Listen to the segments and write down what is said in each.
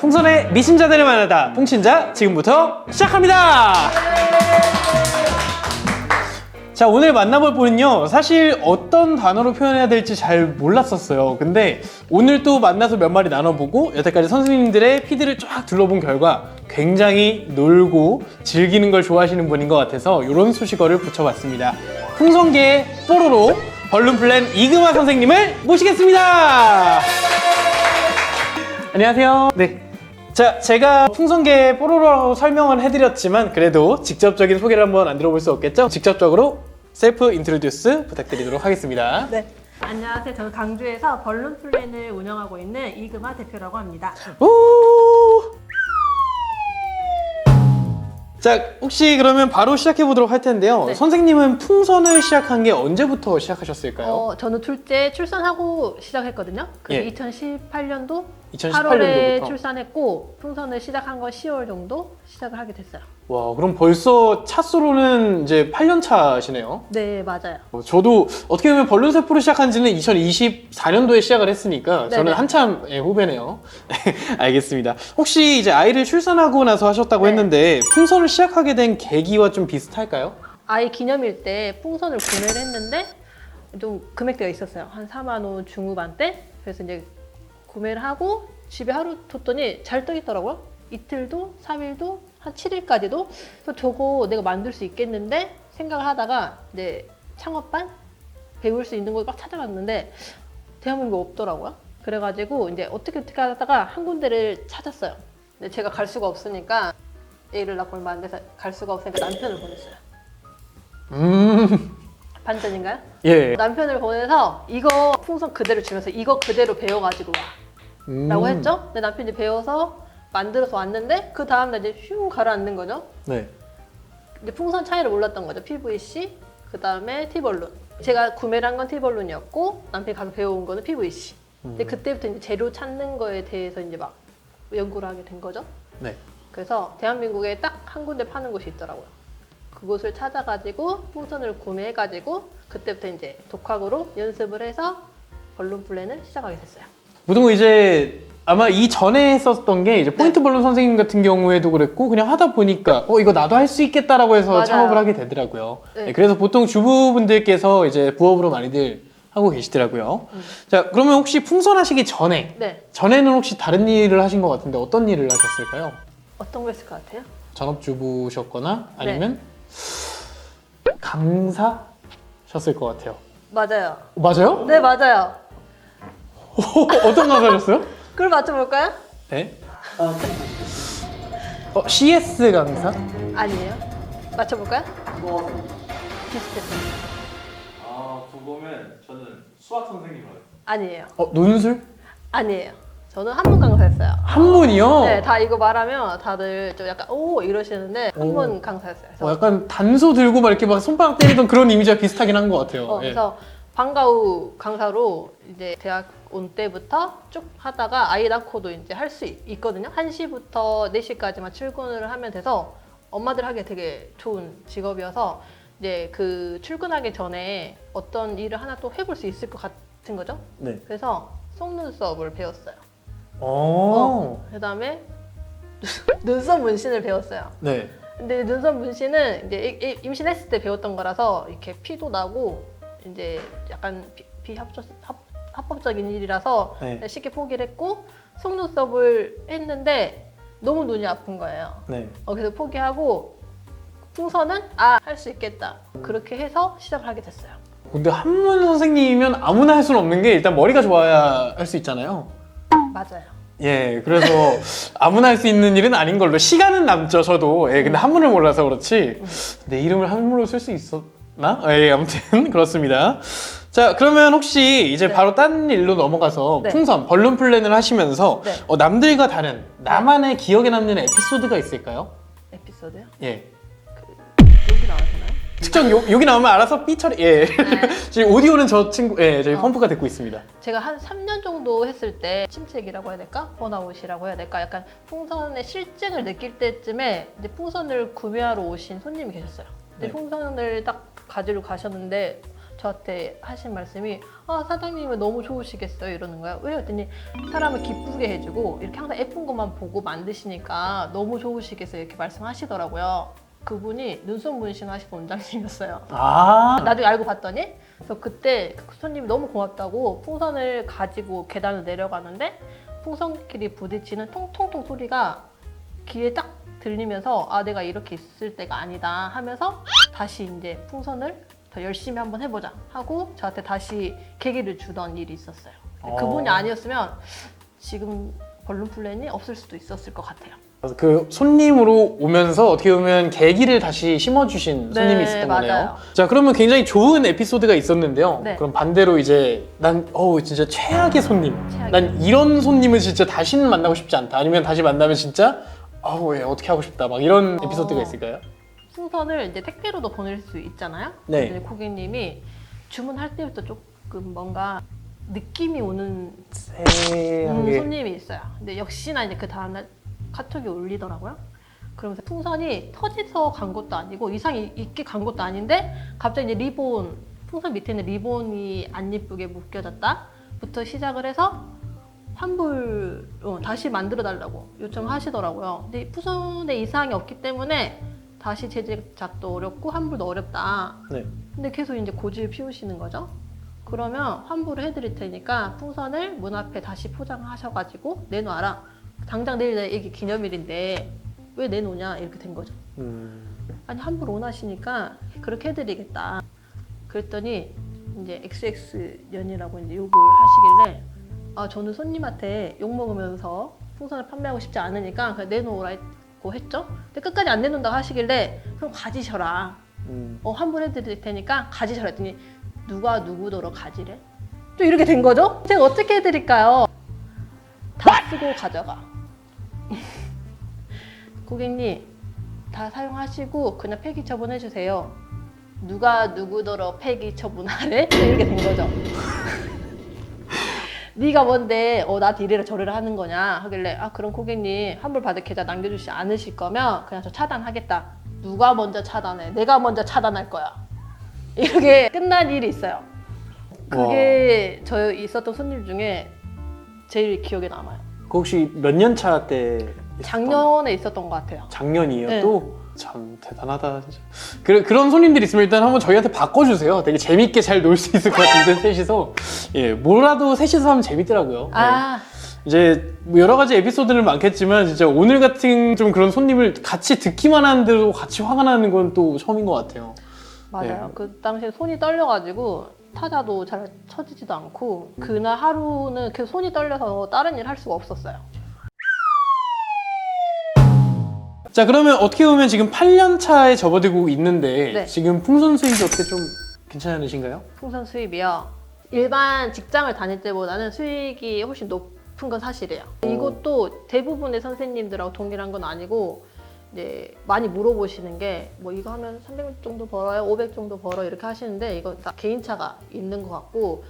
풍선의 미신자들을 만나다 풍신자 지금부터 시작합니다. 자, 오늘 만나볼 분은요, 사실 어떤 단어로 표현해야 될지 잘 몰랐었어요. 근데 오늘 또 만나서 몇 마리 나눠보고 여태까지 선생님들의 피드를 쫙 둘러본 결과 굉장히 놀고 즐기는 걸 좋아하시는 분인 것 같아서 이런 수식어를 붙여봤습니다. 풍선계의 뽀로로 벌룬플랜 이금아 선생님을 모시겠습니다. 안녕하세요. 네. 자, 제가 풍선계의 뽀로로라고 설명을 해드렸지만 그래도 직접적인 소개를 한번 안 들어볼 수 없겠죠? 직접적으로 셀프 인트로듀스 부탁드리도록 하겠습니다. 네. 안녕하세요. 저는 강주에서 벌룬 플랜을 운영하고 있는 이금아 대표라고 합니다. 오! 자, 혹시 그러면 바로 시작해 보도록 할 텐데요. 네. 선생님은 풍선을 시작한 게 언제부터 시작하셨을까요? 저는 둘째 출산하고 시작했거든요. 그게 예. 2018년도 2018년도부터. 8월에 출산했고 풍선을 시작한 건 10월 정도 시작을 하게 됐어요. 와, 그럼 벌써 차수로는 이제 8년 차시네요. 네, 맞아요. 저도 어떻게 보면 벌룬 세포를 시작한 지는 2024년도에 시작을 했으니까 저는 네네. 한참 후배네요. 알겠습니다. 혹시 이제 아이를 출산하고 나서 하셨다고 네. 했는데 풍선을 시작하게 된 계기와 좀 비슷할까요? 아이 기념일 때 풍선을 구매를 했는데 좀 금액대가 있었어요. 한 4만 원 중후반대. 그래서 이제 구매를 하고 집에 하루 뒀더니 잘 떠 있더라고요. 이틀도 3일도 한 7일까지도. 그래서 저거 내가 만들 수 있겠는데 생각을 하다가 이제 창업반 배울 수 있는 걸 막 찾아봤는데 대한민국에 없더라고요. 그래가지고 이제 어떻게 하다가 한 군데를 찾았어요. 근데 제가 갈 수가 없으니까 애를 낳고 얼마 안 돼서 갈 수가 없으니까 남편을 보냈어요. 반전인가요? 예. 남편을 보내서 이거 풍선 그대로 주면서 이거 그대로 배워가지고 와 라고 했죠. 근데 남편이 배워서 만들어서 왔는데 그 다음날 이제 슝 가라앉는 거죠. 네. 이제 풍선 차이를 몰랐던 거죠. PVC 그 다음에 T벌룬. 제가 구매를 한 건 T벌룬이었고 남편이 가서 배워온 거는 PVC. 근데 그때부터 이제 재료 찾는 거에 대해서 이제 막 연구를 하게 된 거죠. 네. 그래서 대한민국에 딱 한 군데 파는 곳이 있더라고요. 그곳을 찾아가지고 풍선을 구매해가지고 그때부터 이제 독학으로 연습을 해서 벌룬 플랜을 시작하게 됐어요. 보통 이제 아마 이 전에 했었던 게 이제 포인트 네. 벌룬 선생님 같은 경우에도 그랬고 그냥 하다 보니까 이거 나도 할 수 있겠다라고 해서 맞아요. 창업을 하게 되더라고요. 네. 네, 그래서 보통 주부분들께서 이제 부업으로 많이들 하고 계시더라고요. 자, 그러면 혹시 풍선 하시기 전에 네. 전에는 혹시 다른 일을 하신 것 같은데 어떤 일을 하셨을까요? 어떤 거 있을 것 같아요? 전업주부셨거나 아니면 강사셨을 것 같아요. 맞아요. 맞아요? 네, 맞아요. 어떤 강사셨어요? 그걸 맞춰볼까요? 네. CS 강사? 아니에요. 맞춰볼까요? 비슷했어요. 아, 그거면 저는 수학 선생님으로 해요. 아니에요. 논술? 아니에요. 저는 한문 강사였어요. 한문이요? 네, 다 이거 말하면 다들 좀 약간 오 이러시는데 한문 강사였어요. 그래서, 약간 단소 들고 막 이렇게 막 손바닥 때리던 그런 이미지가 비슷하긴 한 것 같아요. 예. 그래서 방과 후 강사로 이제 대학 온 때부터 쭉 하다가 아이 낳고도 이제 할 수 있거든요. 1시부터 4시까지만 출근을 하면 돼서 엄마들 하기 되게 좋은 직업이어서 이제 그 출근하기 전에 어떤 일을 하나 또 해볼 수 있을 것 같은 거죠. 네. 그래서 속눈썹을 배웠어요. 그다음에 눈썹 문신을 배웠어요. 네. 근데 눈썹 문신은 이제 임신했을 때 배웠던 거라서 이렇게 피도 나고 이제 약간 합법적인 일이라서 네. 쉽게 포기를 했고 속눈썹을 했는데 너무 눈이 아픈 거예요. 네. 그래서 포기하고 풍선은 할 수 있겠다. 그렇게 해서 시작을 하게 됐어요. 근데 한문 선생님이면 아무나 할 수는 없는 게 일단 머리가 좋아야 할 수 있잖아요. 맞아요. 예, 그래서 아무나 할 수 있는 일은 아닌 걸로 시간은 남죠, 저도. 예, 근데 한문을 몰라서 그렇지 내 이름을 한문으로 쓸 수 있었나? 예, 아무튼 그렇습니다. 자, 그러면 혹시 이제 네. 바로 딴 일로 넘어가서 네. 풍선, 벌룬 플랜을 하시면서 네. 남들과 다른 나만의 기억에 남는 에피소드가 있을까요? 에피소드요? 예. 여기 나오시나요? 특정 욕이 나오면 알아서 삐 처리. 예. 네. 지금 오디오는 저 친구, 저희 펌프가 듣고 있습니다. 제가 한 3년 정도 했을 때 침체기라고 해야 될까? 번아웃이라고 해야 될까? 약간 풍선의 실증을 느낄 때쯤에 이제 풍선을 구매하러 오신 손님이 계셨어요. 근데 네. 풍선을 딱 가지러 가셨는데 저한테 하신 말씀이 사장님은 너무 좋으시겠어요 이러는 거예요. 왜? 그랬더니 사람을 기쁘게 해주고 이렇게 항상 예쁜 것만 보고 만드시니까 너무 좋으시겠어요 이렇게 말씀하시더라고요. 그분이 눈썹 문신하시는 원장님이었어요. 아, 나중에 알고 봤더니 그래서 그때 그 손님이 너무 고맙다고 풍선을 가지고 계단을 내려가는데 풍선끼리 부딪히는 통통통 소리가 귀에 딱 들리면서 내가 이렇게 있을 때가 아니다 하면서 다시 이제 풍선을 더 열심히 한번 해보자 하고 저한테 다시 계기를 주던 일이 있었어요. 그분이 아니었으면 지금 벌룬 플랜이 없을 수도 있었을 것 같아요. 그 손님으로 오면서 어떻게 보면 계기를 다시 심어주신 손님이 있었던 맞아요. 거네요. 자, 그러면 굉장히 좋은 에피소드가 있었는데요. 네. 그럼 반대로 이제 난 진짜 최악의 손님. 최악의 난 이런 손님은 진짜 다시는 만나고 싶지 않다. 아니면 다시 만나면 진짜 왜 어떻게 하고 싶다. 막 이런 에피소드가 있을까요? 풍선을 이제 택배로도 보낼 수 있잖아요. 네. 근데 고객님이 주문할 때부터 조금 뭔가 느낌이 오는 세하게. 손님이 있어요. 근데 역시나 이제 그 다음날 카톡이 올리더라고요. 그러면서 풍선이 터져서 간 것도 아니고 이상이 있게 간 것도 아닌데 갑자기 이제 풍선 밑에 있는 리본이 안 예쁘게 묶여졌다부터 시작을 해서 환불 다시 만들어 달라고 요청하시더라고요. 근데 풍선에 이상이 없기 때문에 다시 제작도 어렵고 환불도 어렵다. 네. 근데 계속 이제 고집을 피우시는 거죠. 그러면 환불을 해드릴 테니까 풍선을 문 앞에 다시 포장하셔가지고 내놔라. 당장 내일 내 애기 기념일인데 왜 내놓냐 이렇게 된 거죠. 아니 환불 원하시니까 그렇게 해드리겠다. 그랬더니 이제 XX년이라고 이제 욕을 하시길래 저는 손님한테 욕 먹으면서 풍선을 판매하고 싶지 않으니까 그냥 내놓으라고 했죠. 근데 끝까지 안 내놓는다고 하시길래 그럼 가지셔라. 환불해드릴 테니까 가지셔라 했더니 누가 누구더러 가지래? 또 이렇게 된 거죠? 제가 어떻게 해드릴까요? 다 쓰고 가져가. 고객님 다 사용하시고 그냥 폐기 처분해주세요. 누가 누구더러 폐기 처분하래? 또 이렇게 된 거죠. 네가 뭔데 나한테 이래라 저래라 하는 거냐 하길래 그럼 고객님 환불 받을 계좌 남겨주시지 않으실 거면 그냥 저 차단하겠다. 누가 먼저 차단해? 내가 먼저 차단할 거야. 이렇게 끝난 일이 있어요. 그게 저 있었던 손님 중에 제일 기억에 남아요. 그 혹시 몇 년 차 때? 작년에 있었던 것 같아요. 작년이에요. 네. 또? 참 대단하다 진짜. 그런 손님들이 있으면 일단 한번 저희한테 바꿔주세요. 되게 재밌게 잘 놀 수 있을 것 같은데 셋이서. 뭐라도 셋이서 하면 재밌더라고요. 이제 뭐 여러 가지 에피소드는 많겠지만 진짜 오늘 같은 좀 그런 손님을 같이 듣기만 하는데도 같이 화가 나는 건 또 처음인 것 같아요. 맞아요. 그 당시에 손이 떨려가지고 타자도 잘 쳐지지도 않고 그날 하루는 계속 손이 떨려서 다른 일 할 수가 없었어요. 자, 그러면 어떻게 보면 지금 8년 차에 접어들고 있는데 네. 지금 풍선 수익이 어떻게 좀 괜찮으신가요? 풍선 수입이요. 일반 직장을 다닐 때보다는 수익이 훨씬 높은 건 사실이에요. 이것도 대부분의 선생님들하고 동일한 건 아니고 이제 많이 물어보시는 게 뭐 이거 하면 300 정도 벌어요? 500 정도 벌어요? 이렇게 하시는데 이거 다 개인차가 있는 것 같고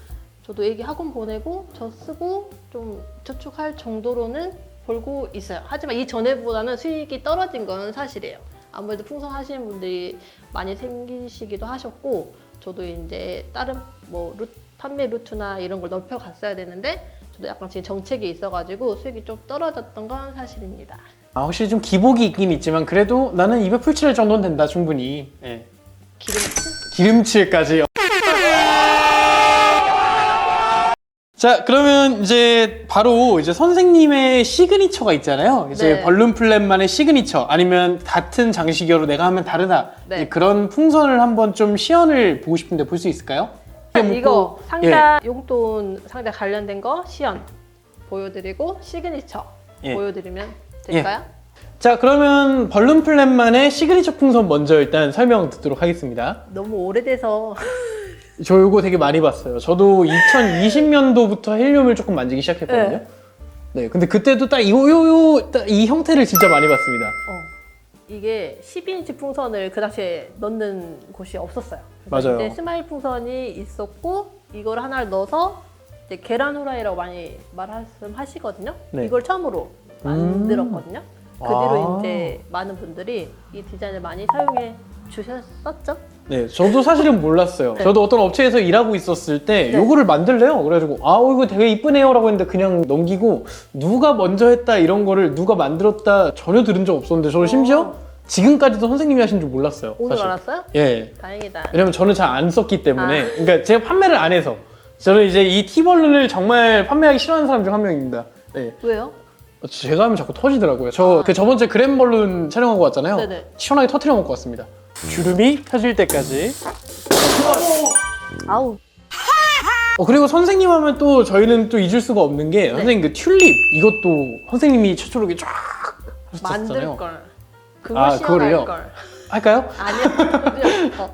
저도 애기 학원 보내고 저 쓰고 좀 저축할 정도로는 벌고 있어요. 하지만 이전에보다는 수익이 떨어진 건 사실이에요. 아무래도 풍선 하시는 분들이 많이 생기시기도 하셨고 저도 이제 다른 뭐 판매 루트나 이런 걸 넓혀 갔어야 되는데 저도 약간 지금 정책이 있어가지고 수익이 좀 떨어졌던 건 사실입니다. 확실히 좀 기복이 있긴 있지만 그래도 나는 287 정도는 된다 충분히. 예. 기름칠까지. 자, 그러면 이제 바로 이제 선생님의 시그니처가 있잖아요. 이제 네. 벌룬 플랜만의 시그니처 아니면 같은 장식여로 내가 하면 다르다. 네. 이제 그런 풍선을 한번 좀 시연을 보고 싶은데 볼 수 있을까요? 이거 상자 용돈 상자 관련된 거 시연 보여드리고 시그니처 예. 보여드리면 될까요? 자, 그러면 벌룬 플랜만의 시그니처 풍선 먼저 일단 설명 듣도록 하겠습니다. 너무 오래돼서 저 이거 되게 많이 봤어요. 저도 2020년도부터 헬륨을 조금 만지기 시작했거든요. 네, 근데 그때도 딱 이 형태를 진짜 많이 봤습니다. 이게 12인치 풍선을 그 당시에 넣는 곳이 없었어요. 맞아요. 이제 스마일 풍선이 있었고 이걸 하나를 넣어서 이제 계란 후라이라고 많이 말씀하시거든요. 네. 이걸 처음으로 만들었거든요. 그 뒤로 아. 이제 많은 분들이 이 디자인을 많이 사용해 주셨었죠. 네, 저도 사실은 몰랐어요. 네. 저도 어떤 업체에서 일하고 있었을 때 네. 요거를 만들래요. 그래가지고 이거 되게 이쁘네요 라고 했는데 그냥 넘기고 누가 먼저 했다 이런 거를 누가 만들었다 전혀 들은 적 없었는데 저는 심지어 지금까지도 선생님이 하신 줄 몰랐어요. 오늘 사실. 알았어요? 예. 다행이다. 왜냐면 저는 잘 안 썼기 때문에 그러니까 제가 판매를 안 해서 저는 이제 이 티벌룬을 정말 판매하기 싫어하는 사람 중 한 명입니다. 네. 왜요? 제가 하면 자꾸 터지더라고요. 저 저번 주에 그램벌룬 촬영하고 왔잖아요. 네네. 시원하게 터트려 먹고 왔습니다. 주름이 펴질 때까지. 아우. 그리고 선생님 하면 또 저희는 또 잊을 수가 없는 게 선생님 그 튤립 이것도 선생님이 최초로 이렇게 쫙 하셨잖아요. 만들 걸. 그거 아, 시연할 그거를요? 걸. 할까요? 아니요.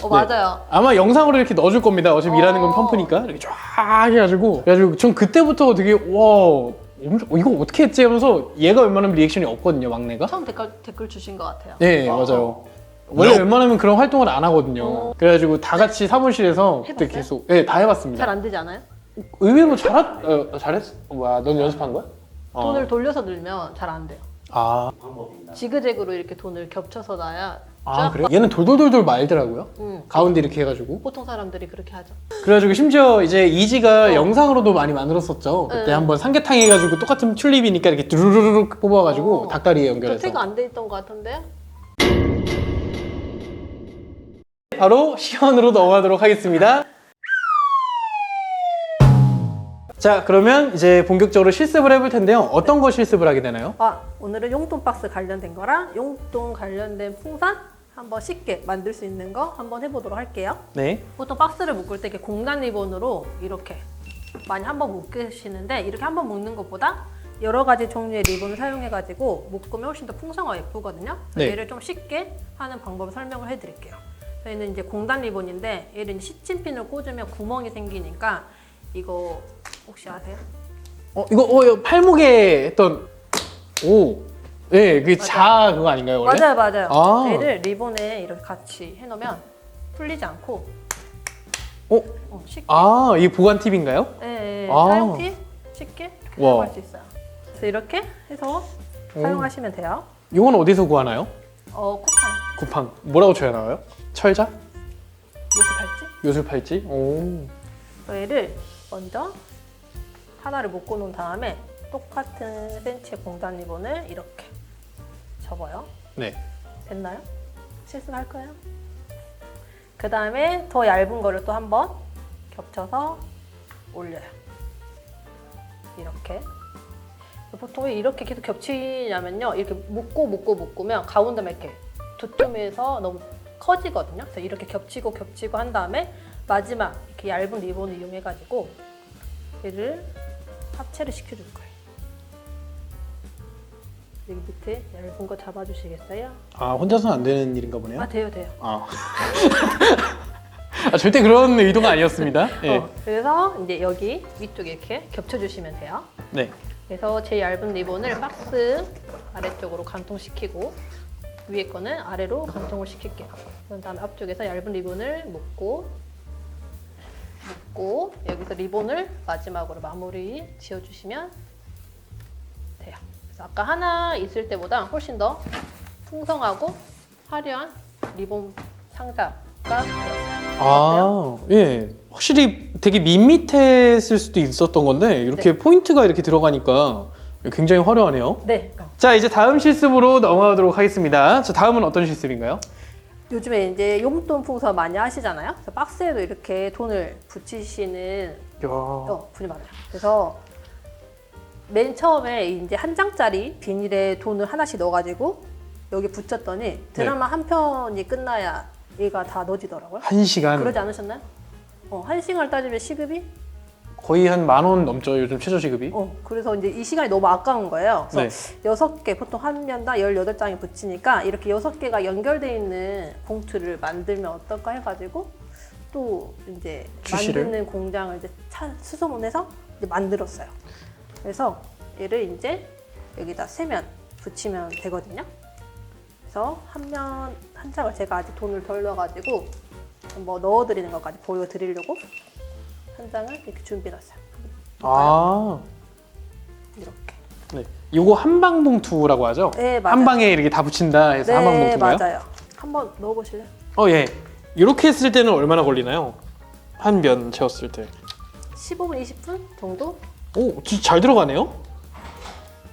맞아요. 아마 영상으로 이렇게 넣어줄 겁니다. 어차피 일하는 건 펌프니까 이렇게 쫙 해가지고 전 그때부터 되게 와 이거 어떻게 했지 하면서 얘가 웬만하면 리액션이 없거든요, 막내가. 처음 댓글 주신 것 같아요. 네, 맞아요. 원래 웬만하면 그런 활동을 안 하거든요. 그래가지고 다 같이 사무실에서 그때 해봤어요? 계속 다 해봤습니다. 잘 안 되지 않아요? 의외로 잘했어. 뭐야, 넌 연습한 거야? 돈을 돌려서 넣으면 잘 안 돼요. 아, 지그재그로 이렇게 돈을 겹쳐서 놔야 그래? 얘는 돌돌돌돌 말더라고요. 응. 가운데 이렇게 해가지고. 보통 사람들이 그렇게 하죠. 그래가지고 심지어 이제 이지가 영상으로도 많이 만들었었죠. 그때 네. 한번 삼계탕 해가지고 똑같은 튤립이니까 이렇게 두루루루 뽑아가지고 닭다리에 연결해서. 곁에가 안 돼 있던 것 같은데요? 바로 시연으로 넘어가도록 하겠습니다. 자, 그러면 이제 본격적으로 실습을 해볼 텐데요. 어떤 거 실습을 하게 되나요? 오늘은 용돈 박스 관련된 거랑 용돈 관련된 풍선 한번 쉽게 만들 수 있는 거 한번 해보도록 할게요. 네. 보통 박스를 묶을 때 이렇게 공단 리본으로 이렇게 많이 한번 묶으시는데 이렇게 한번 묶는 것보다 여러 가지 종류의 리본을 사용해가지고 묶으면 훨씬 더 풍성하고 예쁘거든요. 네. 얘를 좀 쉽게 하는 방법을 설명을 해드릴게요. 저희는 이제 공단 리본인데 얘를 시침핀을 꽂으면 구멍이 생기니까 이거 혹시 아세요? 이거 팔목에 했던 네, 그 자 그거 아닌가요 원래? 맞아요. 아. 얘를 리본에 이렇게 같이 해놓으면 풀리지 않고 쉽게 이 보관 팁인가요? 네, 아. 사용 팁 쉽게 와. 사용할 수 있어요. 그래서 이렇게 해서 사용하시면 돼요. 이건 어디서 구하나요? 쿠팡, 쿠팡. 뭐라고 쳐야 나와요? 철자? 요수 팔찌. 요술 팔찌? 오. 얘를 먼저 하나를 묶어 놓은 다음에 똑같은 센치의 공단 리본을 이렇게 접어요. 네. 됐나요? 실습할 거예요. 그 다음에 더 얇은 거를 또 한번 겹쳐서 올려요. 이렇게. 보통 왜 이렇게 계속 겹치냐면요. 이렇게 묶으면 가운데만 이렇게 두툼해서 너무 커지거든요. 그래서 이렇게 겹치고 한 다음에 마지막 이렇게 얇은 리본을 이용해가지고 얘를 합체를 시켜줄 거예요. 여기 밑에 얇은 거 잡아주시겠어요? 혼자서는 안 되는 일인가 보네요. 돼요. 절대 그런 의도가 아니었습니다. 네. 그래서 이제 여기 위쪽에 이렇게 겹쳐주시면 돼요. 네. 그래서 제일 얇은 리본을 박스 아래쪽으로 관통시키고 위에 거는 아래로 관통을 시킬게요. 그런 다음에 앞쪽에서 얇은 리본을 묶고 여기서 리본을 마지막으로 마무리 지어주시면 돼요. 그래서 아까 하나 있을 때보다 훨씬 더 풍성하고 화려한 리본 상자가 되었어요. 예. 확실히 되게 밋밋했을 수도 있었던 건데 이렇게 포인트가 이렇게 들어가니까 굉장히 화려하네요. 네. 자, 이제 다음 실습으로 넘어가도록 하겠습니다. 자, 다음은 어떤 실습인가요? 요즘에 이제 용돈 풍선 많이 하시잖아요. 그래서 박스에도 이렇게 돈을 붙이시는 분이 많아요. 그래서 맨 처음에 이제 한 장짜리 비닐에 돈을 하나씩 넣어가지고 여기 붙였더니 드라마 한 편이 끝나야 얘가 다 넣어지더라고요. 1시간. 그러지 않으셨나요? 한 시간을 따지면 시급이? 거의 한 10,000원 넘죠, 요즘 최저 시급이. 그래서 이제 이 시간이 너무 아까운 거예요. 그래서 6개, 보통 한 면당 18장이 붙이니까 이렇게 6개가 연결되어 있는 봉투를 만들면 어떨까 해가지고 또 이제 출시를? 만드는 공장을 이제 수소문해서 이제 만들었어요. 그래서 얘를 이제 여기다 3면 붙이면 되거든요. 그래서 한 장을 제가 아직 돈을 덜 넣어가지고 뭐 넣어드리는 것까지 보여드리려고 한 장을 이렇게 준비해놨어요. 이렇게. 네. 요거 한방 봉투라고 하죠? 네, 맞아요. 한 방에 이렇게 다 붙인다 해서 한방 봉투인가요? 맞아요. 한번 넣어보실래요? 예. 이렇게 했을 때는 얼마나 걸리나요? 한 면 채웠을 때. 15분, 20분 정도? 오, 진짜 잘 들어가네요?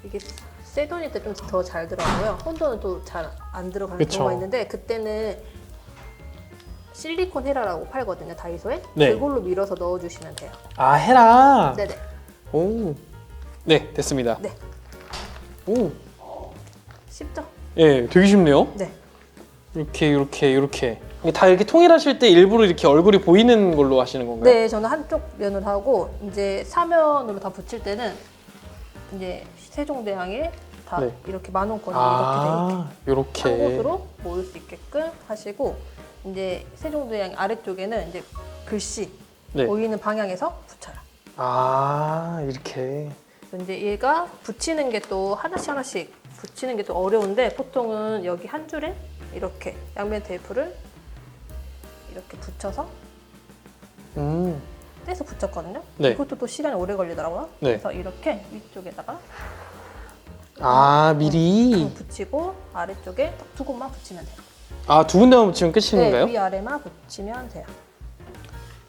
이게 새 돈일 때 좀 더 잘 들어가고요. 혼돈은 또 잘 안 들어가는 그쵸. 경우가 있는데 그때는 실리콘 헤라라고 팔거든요, 다이소에. 네. 그걸로 밀어서 넣어주시면 돼요. 아, 헤라. 네네. 오. 네, 됐습니다. 네. 오. 쉽죠? 예, 되게 쉽네요. 네. 이렇게. 이게 다 이렇게 통일하실 때 일부러 이렇게 얼굴이 보이는 걸로 하시는 건가요? 네, 저는 한쪽 면을 하고 이제 사면으로 다 붙일 때는 이제 세종대왕에 다 네. 이렇게 만원권이 이렇게 돼 이렇게. 한 곳으로 모을 수 있게끔 하시고 이제 세종대왕 아래쪽에는 이제 글씨 네. 보이는 방향에서 붙여요. 아, 이렇게. 그래서 이제 얘가 붙이는 게 또 하나씩 붙이는 게 또 어려운데 보통은 여기 한 줄에 이렇게 양면 테이프를 이렇게 붙여서 떼서 붙였거든요. 네. 이것도 또 시간이 오래 걸리더라고요. 네. 그래서 이렇게 위쪽에다가 아, 미리. 붙이고 아래쪽에 딱 두 곳만 붙이면 돼요. 아, 두 군데만 붙이면 끝인가요? 네, 위아래만 붙이면 돼요.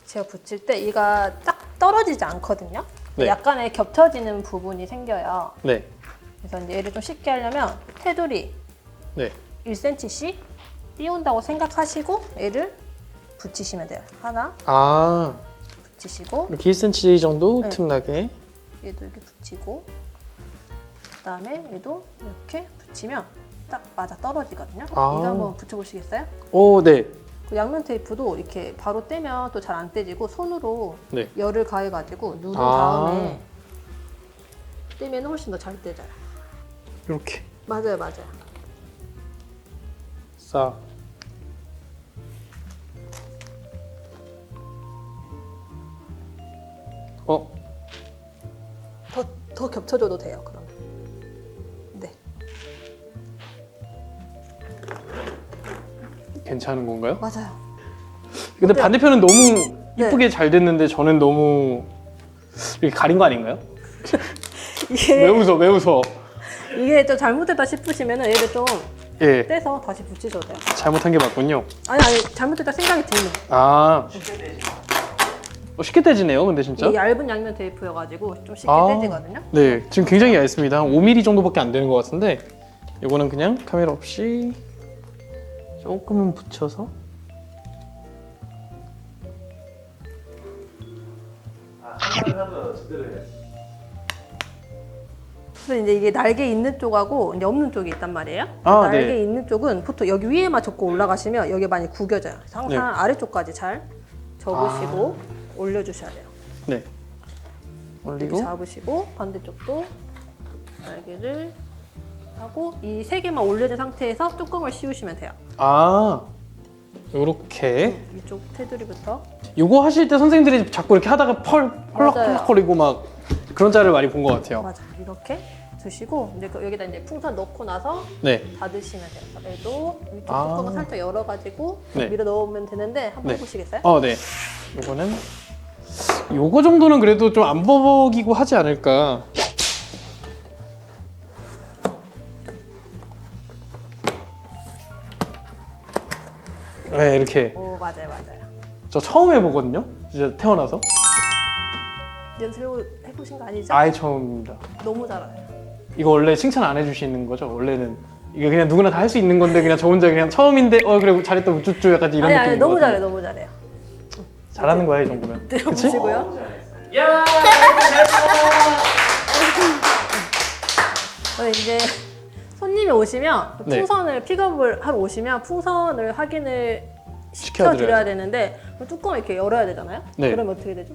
제가 붙일 때 얘가 딱 떨어지지 않거든요. 네. 약간의 겹쳐지는 부분이 생겨요. 네. 그래서 이제 얘를 좀 쉽게 하려면 테두리 네. 1cm씩 띄운다고 생각하시고 얘를 붙이시면 돼요. 하나 아, 붙이시고 이렇게 1cm 정도 네. 틈나게. 얘도 이렇게 붙이고 그다음에 얘도 이렇게 붙이면 딱 맞아 떨어지거든요. 아. 이거 한번 붙여보시겠어요? 오, 네. 그 양면 테이프도 이렇게 바로 떼면 또 잘 안 떼지고 손으로 네. 열을 가해가지고 누른 아. 다음에 떼면 훨씬 더 잘 떼져요. 이렇게. 맞아요. 싹. 어, 더 겹쳐줘도 돼요. 그러면. 네. 괜찮은 건가요? 맞아요. 근데 어때요? 반대편은 너무 네. 이쁘게 잘 됐는데 저는 너무 이렇게 가린 거 아닌가요? 왜 이게 웃어? 왜 웃어? 이게 좀 잘못됐다 싶으시면은 얘를 좀 예, 떼서 다시 붙이셔도 돼요. 잘못한 게 맞군요. 아니 잘못됐다 생각이 드는. 아, 쉽게 떼지네요. 근데 진짜. 이게 얇은 양면 테이프여가지고 좀 쉽게 아. 떼지거든요. 네, 지금 굉장히 얇습니다. 한 5mm 정도밖에 안 되는 것 같은데 이거는 그냥 카메라 없이 조금만 붙여서. 하나하나 제대로 해. 그래서 이제 이게 날개 있는 쪽하고 이제 없는 쪽이 있단 말이에요. 아, 날개 네. 있는 쪽은 보통 여기 위에만 접고 올라가시면 여기 많이 구겨져요. 그래서 항상 네. 아래쪽까지 잘 접으시고 올려주셔야 돼요. 네. 이렇게 올리고. 잡으시고 반대쪽도 날개를 하고 이 세 개만 올려진 상태에서 뚜껑을 씌우시면 돼요. 아, 요렇게. 이쪽 테두리부터. 요거 하실 때 선생님들이 자꾸 이렇게 하다가 펄럭펄럭거리고 막 그런 자를 많이 본 것 같아요. 맞아. 이렇게 드시고 이제 여기다 이제 풍선 넣고 나서 네. 닫으시면 돼요. 얘도 위쪽 아. 뚜껑을 살짝 열어가지고 네. 밀어 넣으면 되는데 한번 네. 해보시겠어요? 네. 요거는 요거 정도는 그래도 좀 안 버벅이고 하지 않을까. 네, 이렇게. 오 맞아요. 저 처음 해보거든요. 진짜 태어나서. 연습해보신 거 아니죠? 아예 처음입니다. 너무 잘해요. 이거 원래 칭찬 안 해주시는 거죠? 원래는 이게 그냥 누구나 다 할 수 있는 건데 그냥 저 혼자 그냥 처음인데 그래 잘했다 우쭈쭈 약간 이런 아니 느낌인 너무 것 잘해 같아요. 너무 잘해요. 잘하는 거야 이 정도면. 그치? 들어보시고요. 야! 이제 손님이 오시면 네. 풍선을 픽업을 하러 오시면 풍선을 확인을 시켜드려야죠. 시켜드려야 되는데 그럼 뚜껑을 이렇게 열어야 되잖아요. 네. 그러면 어떻게 되죠?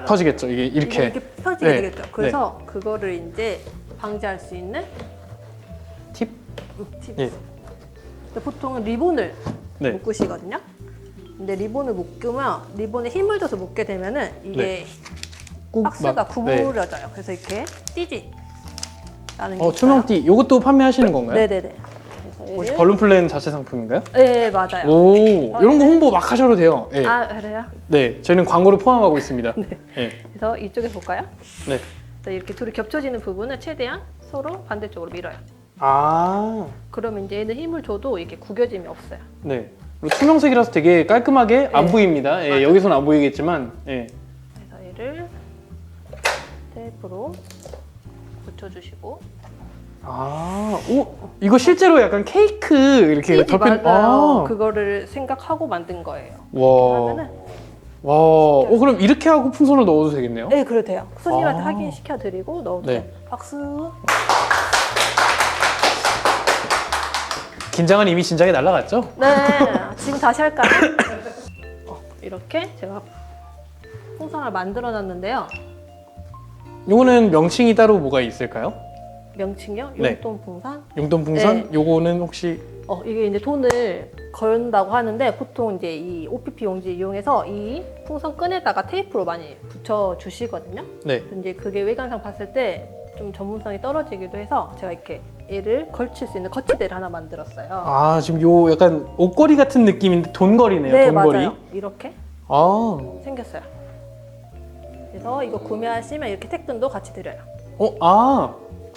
터지겠죠. 이게 이렇게. 이게 펴지게 네. 되겠죠. 그래서 그거를 이제 방지할 수 있는 팁. 팁. 예. 근데 보통은 리본을 네. 묶으시거든요. 근데 리본을 묶으면 리본에 힘을 줘서 묶게 되면은 이게 네. 꾹 박스가 막- 구부러져요. 그래서 이렇게 띠지. 라는 게 투명띠. 이것도 판매하시는 건가요? 네네네. 그래서 혹시 얘를- 벌룬 플랜 자체 상품인가요? 네 맞아요. 오, 이런 거 홍보 막 하셔도 돼요. 네. 아 그래요? 네, 저희는 광고를 포함하고 있습니다. 네. 그래서 이쪽에 볼까요? 네. 그래서 이렇게 둘이 겹쳐지는 부분을 최대한 서로 반대쪽으로 밀어요. 아, 그러면 이제 얘는 힘을 줘도 이게 구겨짐이 없어요. 네. 그리고 투명색이라서 되게 깔끔하게 안 네. 보입니다. 예, 맞아요. 여기서는 안 보이겠지만. 예. 그래서 얘를 테이프로 붙여주시고. 아, 오, 이거 실제로 약간 케이크 이렇게 띠지 덮인. 맞아요. 아, 그거를 생각하고 만든 거예요. 와, 하면은 와, 그럼 이렇게 하고 풍선을 넣어도 되겠네요? 네, 그래도 돼요. 손님한테 아. 확인시켜 드리고 넣어도 네. 돼요. 박수. 긴장은 이미 진작에 날라갔죠? 네, 지금 다시 할까요? 이렇게 제가 풍선을 만들어 놨는데요. 요거는 명칭이 따로 뭐가 있을까요? 명칭이요? 네. 용돈 풍선? 용돈 풍선? 네. 요거는 혹시 이게 이제 돈을 걸다고 하는데 보통 이제 이 OPP 용지 이용해서 이 풍선 끈에다가 테이프로 많이 붙여 주시거든요. 네. 이제 그게 외관상 봤을 때 좀 전문성이 떨어지기도 해서 제가 이렇게 얘를 걸칠 수 있는 거치대를 하나 만들었어요. 아, 지금 요 약간 옷걸이 같은 느낌인데 돈걸이네요. 네, 돈걸이. 맞아요. 이렇게 아, 생겼어요. 그래서 이거 구매하시면 이렇게 태끈도 같이 드려요. 아,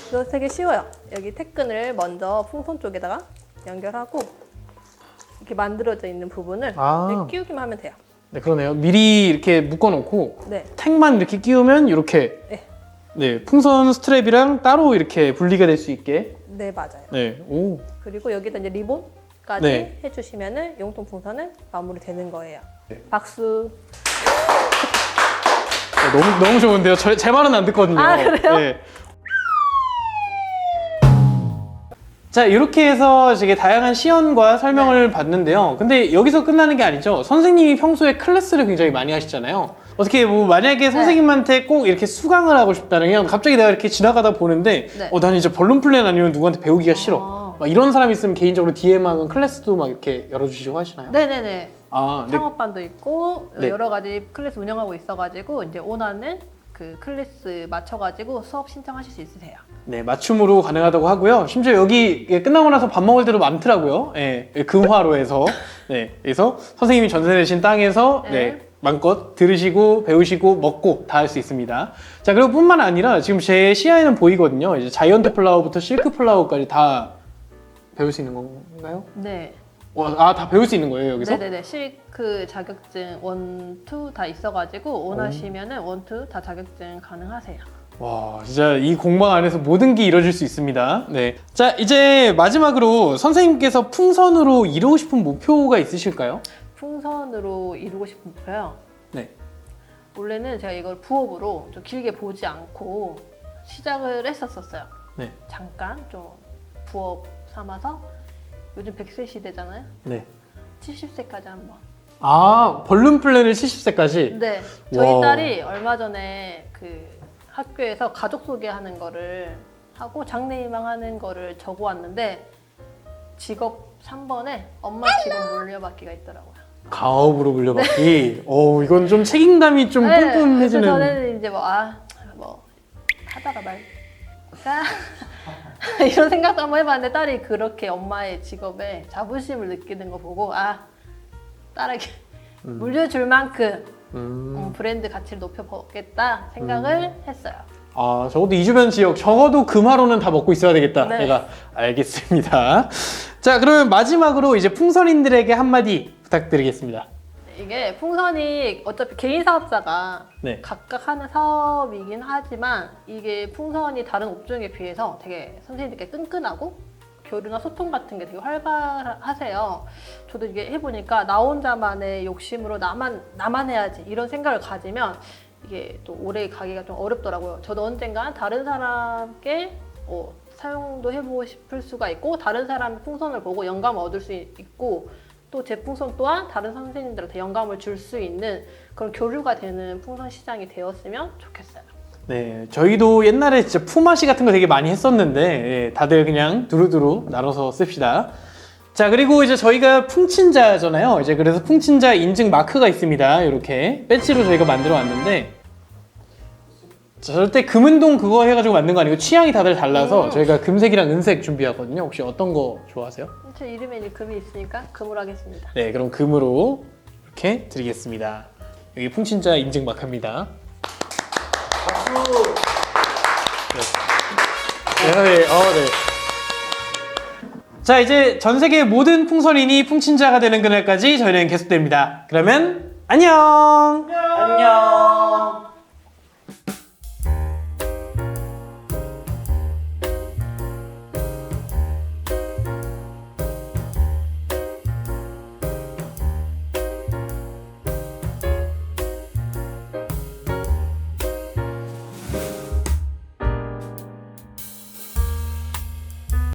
이거 되게 쉬워요. 여기 태끈을 먼저 풍선 쪽에다가 연결하고 이렇게 만들어져 있는 부분을 아. 이렇게 끼우기만 하면 돼요. 네, 그러네요. 미리 이렇게 묶어놓고 네. 택만 이렇게 끼우면 이렇게 네. 네, 풍선 스트랩이랑 따로 이렇게 분리가 될 수 있게. 네, 맞아요. 네, 오. 그리고 여기다 이제 리본까지 네. 해주시면은 용돈 풍선은 마무리되는 거예요. 네. 박수. 너무 좋은데요. 제 말은 안 듣거든요. 아, 그래요? 네. 자, 이렇게 해서 되게 다양한 시연과 설명을 봤는데요. 근데 여기서 끝나는 게 아니죠. 선생님이 평소에 클래스를 굉장히 많이 하시잖아요. 어떻게 뭐 만약에 선생님한테 꼭 이렇게 수강을 하고 싶다면 갑자기 내가 이렇게 지나가다 보는데 네. 나는 이제 벌룬 플랜 아니면 누구한테 배우기가 싫어. 아. 막 이런 사람이 있으면 개인적으로 DM하면 클래스도 막 이렇게 열어주시고 하시나요? 네네네. 아, 네. 창업반도 있고 네. 여러 가지 클래스 운영하고 있어가지고 이제 원하는 그 클래스 맞춰가지고 수업 신청하실 수 있으세요. 네, 맞춤으로 가능하다고 하고요. 심지어 여기 끝나고 나서 밥 먹을 때도 많더라고요. 예, 금화로 해서. 네, 그래서 선생님이 전세 내신 땅에서 네. 네, 마음껏 들으시고 배우시고 먹고 다 할 수 있습니다. 자, 그리고 뿐만 아니라 지금 제 시야에는 보이거든요. 이제 자이언트 플라워부터 실크 플라워까지 다 배울 수 있는 건가요? 네. 다 배울 수 있는 거예요, 여기서? 네네네. 실크 자격증 1, 2 다 있어가지고 원하시면은 1, 2 다 자격증 가능하세요. 와, 진짜 이 공방 안에서 모든 게 이루어질 수 있습니다. 네. 자, 이제 마지막으로 선생님께서 풍선으로 이루고 싶은 목표가 있으실까요? 풍선으로 이루고 싶은 목표요. 네. 원래는 제가 이걸 부업으로 좀 길게 보지 않고 시작을 했었어요. 네. 잠깐 좀 부업 삼아서 요즘 100세 시대잖아요. 네. 70세까지 한번. 아, 벌룬 플랜을 70세까지? 네. 저희 와. 딸이 얼마 전에 그 학교에서 가족 소개하는 거를 하고 장래희망 하는 거를 적어 왔는데 직업 3번에 엄마 직업 물려받기가 있더라고요. 가업으로 물려받기. 이건 좀 책임감이 좀 네, 뿜뿜해지는. 그래서 저는 이제 뭐 하다가 말까 이런 생각도 한번 해봤는데 딸이 그렇게 엄마의 직업에 자부심을 느끼는 거 보고 딸에게 물려줄 만큼 브랜드 가치를 높여보겠다 생각을 했어요. 아, 적어도 이 주변 지역, 적어도 금화로는 다 먹고 있어야 되겠다. 네. 내가 알겠습니다. 자, 그러면 마지막으로 이제 풍선인들에게 한마디 부탁드리겠습니다. 이게 풍선이 어차피 개인 사업자가 네. 각각 하는 사업이긴 하지만 이게 풍선이 다른 업종에 비해서 되게 선생님들께 끈끈하고 교류나 소통 같은 게 되게 활발하세요. 저도 이게 해보니까 나 혼자만의 욕심으로 나만 해야지 이런 생각을 가지면 이게 또 오래 가기가 좀 어렵더라고요. 저도 언젠간 다른 사람께 사용도 해보고 싶을 수가 있고 다른 사람의 풍선을 보고 영감을 얻을 수 있고 또 제 풍선 또한 다른 선생님들한테 영감을 줄 수 있는 그런 교류가 되는 풍선 시장이 되었으면 좋겠어요. 네, 저희도 옛날에 진짜 품앗이 같은 거 되게 많이 했었는데 예, 다들 그냥 두루두루 나눠서 씁시다. 자, 그리고 이제 저희가 풍친자잖아요. 이제 그래서 풍친자 인증 마크가 있습니다. 이렇게 배지로 저희가 만들어 왔는데 절대 금은동 그거 해가지고 만든 거 아니고 취향이 다들 달라서 저희가 금색이랑 은색 준비하거든요. 혹시 어떤 거 좋아하세요? 제 이름에 이제 금이 있으니까 금으로 하겠습니다. 네, 그럼 금으로 이렇게 드리겠습니다. 여기 풍친자 인증 마크입니다. 네. 네. 자, 이제 전 세계 모든 풍선인이 풍친자가 되는 그날까지 저희는 계속됩니다. 그러면 안녕! 안녕.